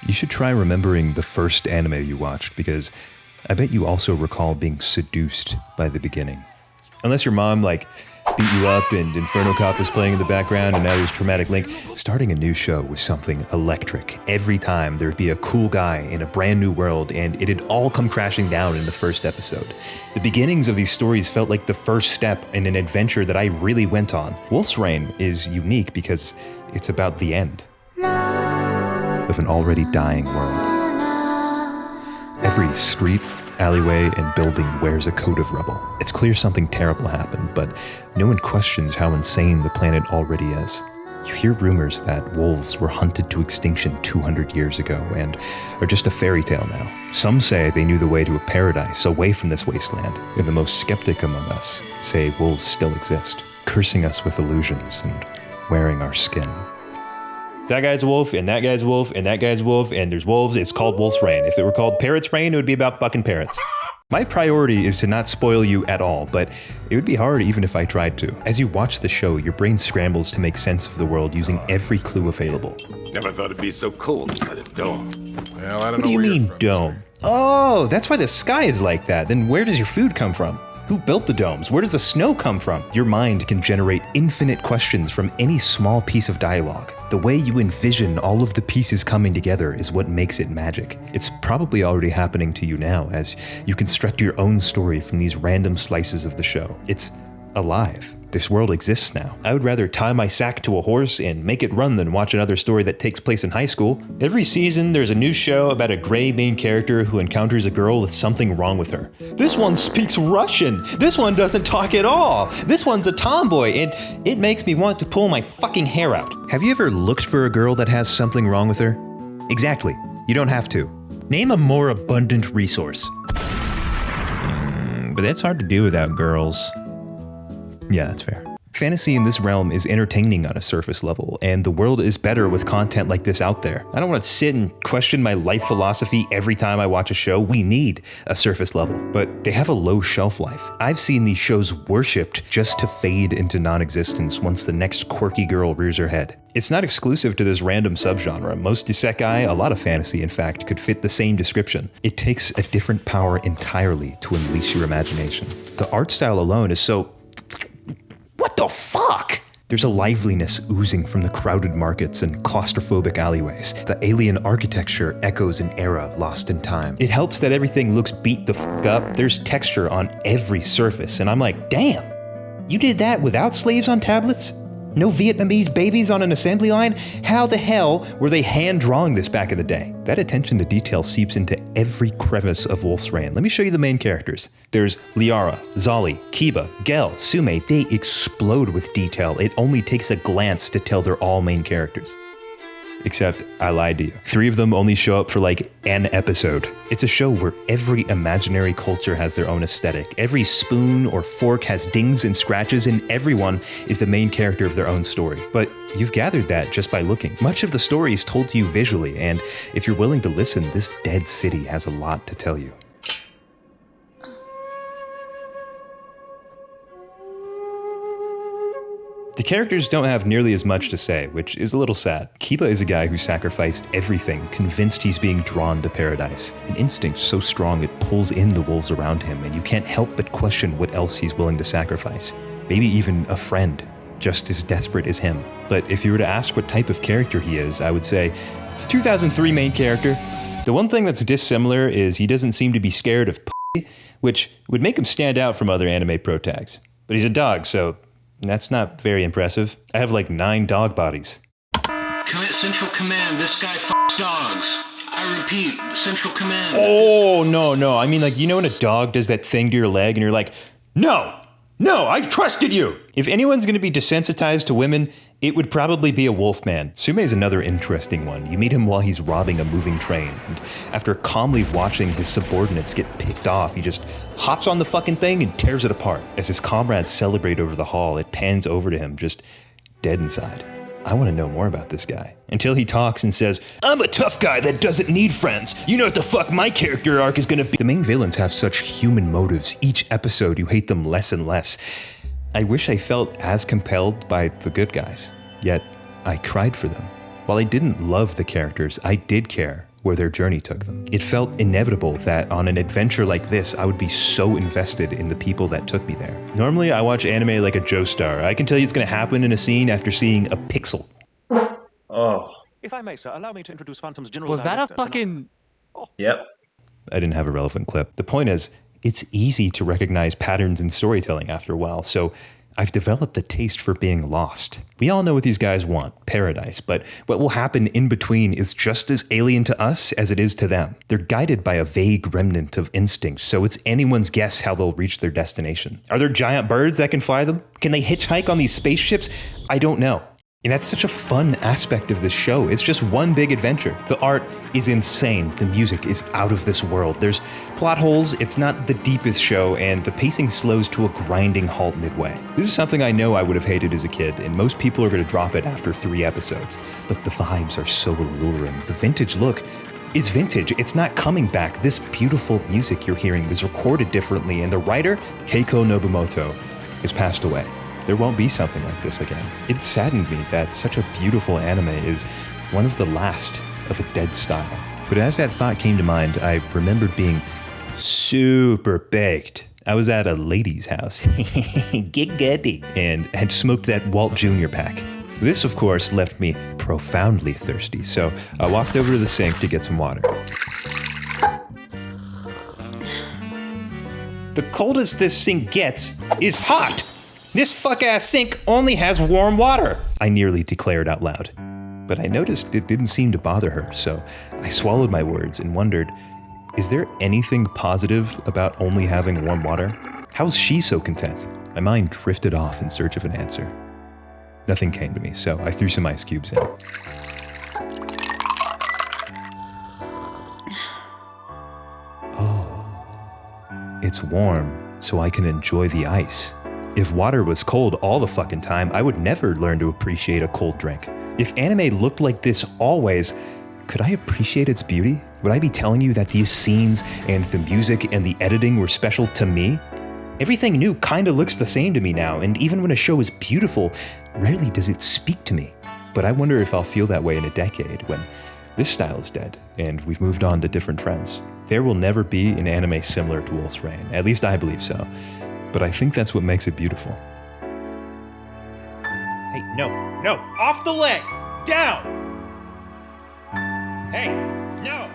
You should try remembering the first anime you watched, because I bet you also recall being seduced by the beginning. Unless your mom, beat you up and Inferno Cop was playing in the background and now there's Traumatic Link. Starting a new show was something electric. Every time there'd be a cool guy in a brand new world and it'd all come crashing down in the first episode. The beginnings of these stories felt like the first step in an adventure that I really went on. Wolf's Rain is unique because it's about the end of an already dying world. Every street, alleyway, and building wears a coat of rubble. It's clear something terrible happened, but no one questions how insane the planet already is. You hear rumors that wolves were hunted to extinction 200 years ago and are just a fairy tale now. Some say they knew the way to a paradise away from this wasteland, and the most skeptic among us say wolves still exist, cursing us with illusions and wearing our skin. That guy's a wolf, and that guy's a wolf, and that guy's a wolf, and there's wolves. It's called Wolf's Rain. If it were called Parrot's Rain, it would be about fucking parrots. My priority is to not spoil you at all, but it would be hard even if I tried to. As you watch the show, your brain scrambles to make sense of the world using every clue available. Never thought it'd be so cold inside a dome. Well, I don't What know do you where you're mean, from. dome? Oh, that's why the sky is like that. Then where does your food come from? Who built the domes? Where does the snow come from? Your mind can generate infinite questions from any small piece of dialogue. The way you envision all of the pieces coming together is what makes it magic. It's probably already happening to you now as you construct your own story from these random slices of the show. It's alive. This world exists now. I would rather tie my sack to a horse and make it run than watch another story that takes place in high school. Every season, there's a new show about a gray main character who encounters a girl with something wrong with her. This one speaks Russian. This one doesn't talk at all. This one's a tomboy, and it makes me want to pull my fucking hair out. Have you ever looked for a girl that has something wrong with her? Exactly. You don't have to. Name a more abundant resource. But that's hard to do without girls. Yeah, that's fair. Fantasy in this realm is entertaining on a surface level, and the world is better with content like this out there. I don't want to sit and question my life philosophy every time I watch a show. We need a surface level, but they have a low shelf life. I've seen these shows worshipped just to fade into non-existence once the next quirky girl rears her head. It's not exclusive to this random subgenre. Most isekai, a lot of fantasy in fact, could fit the same description. It takes a different power entirely to unleash your imagination. The art style alone is so... What the fuck? There's a liveliness oozing from the crowded markets and claustrophobic alleyways. The alien architecture echoes an era lost in time. It helps that everything looks beat the fuck up. There's texture on every surface, and I'm like, damn, you did that without slaves on tablets? No Vietnamese babies on an assembly line? How the hell were they hand-drawing this back in the day? That attention to detail seeps into every crevice of Wolf's Rain. Let me show you the main characters. There's Liara, Zali, Kiba, Gel, Sume. They explode with detail. It only takes a glance to tell they're all main characters. Except I lied to you. 3 of them only show up for an episode. It's a show where every imaginary culture has their own aesthetic. Every spoon or fork has dings and scratches, and everyone is the main character of their own story. But you've gathered that just by looking. Much of the story is told to you visually, and if you're willing to listen, this dead city has a lot to tell you. The characters don't have nearly as much to say, which is a little sad. Kiba is a guy who sacrificed everything, convinced he's being drawn to paradise. An instinct so strong it pulls in the wolves around him, and you can't help but question what else he's willing to sacrifice. Maybe even a friend, just as desperate as him. But if you were to ask what type of character he is, I would say 2003 main character. The one thing that's dissimilar is he doesn't seem to be scared of pussy, which would make him stand out from other anime protags. But he's a dog, so that's not very impressive. I have 9 dog bodies. Central Command, this guy f***s dogs. I repeat, Central Command. Oh, no. I mean, when a dog does that thing to your leg and you're like, no, I trusted you. If anyone's going to be desensitized to women, it would probably be a wolfman. Sume is another interesting one. You meet him while he's robbing a moving train, and after calmly watching his subordinates get picked off, he just hops on the fucking thing and tears it apart. As his comrades celebrate over the hall, it pans over to him, just dead inside. I want to know more about this guy. Until he talks and says, I'm a tough guy that doesn't need friends. You know what the fuck my character arc is gonna be. The main villains have such human motives. Each episode you hate them less and less. I wish I felt as compelled by the good guys, yet I cried for them. While I didn't love the characters, I did care where their journey took them. It felt inevitable that on an adventure like this, I would be so invested in the people that took me there. Normally, I watch anime like a Joe Star. I can tell you it's gonna happen in a scene after seeing a pixel. Oh. If I may, sir, allow me to introduce Phantom's general Was that a director fucking... Yep. I didn't have a relevant clip. The point is, it's easy to recognize patterns in storytelling after a while, so I've developed a taste for being lost. We all know what these guys want, paradise, but what will happen in between is just as alien to us as it is to them. They're guided by a vague remnant of instinct, so it's anyone's guess how they'll reach their destination. Are there giant birds that can fly them? Can they hitchhike on these spaceships? I don't know. And that's such a fun aspect of this show. It's just one big adventure. The art is insane. The music is out of this world. There's plot holes. It's not the deepest show, and the pacing slows to a grinding halt midway. This is something I know I would have hated as a kid, and most people are going to drop it after 3 episodes. But the vibes are so alluring. The vintage look is vintage. It's not coming back. This beautiful music you're hearing was recorded differently, and the writer, Keiko Nobumoto, has passed away. There won't be something like this again. It saddened me that such a beautiful anime is one of the last of a dead style. But as that thought came to mind, I remembered being super baked. I was at a lady's house, giggity, and had smoked that Walt Jr. pack. This, of course, left me profoundly thirsty, so I walked over to the sink to get some water. The coldest this sink gets is hot! This fuck-ass sink only has warm water, I nearly declared out loud. But I noticed it didn't seem to bother her, so I swallowed my words and wondered, is there anything positive about only having warm water? How's she so content? My mind drifted off in search of an answer. Nothing came to me, so I threw some ice cubes in. Oh, it's warm, so I can enjoy the ice. If water was cold all the fucking time, I would never learn to appreciate a cold drink. If anime looked like this always, could I appreciate its beauty? Would I be telling you that these scenes and the music and the editing were special to me? Everything new kinda looks the same to me now, and even when a show is beautiful, rarely does it speak to me. But I wonder if I'll feel that way in a decade when this style is dead and we've moved on to different trends. There will never be an anime similar to Wolf's Rain, at least I believe so. But I think that's what makes it beautiful. Hey, no, off the leg, down! Hey, no!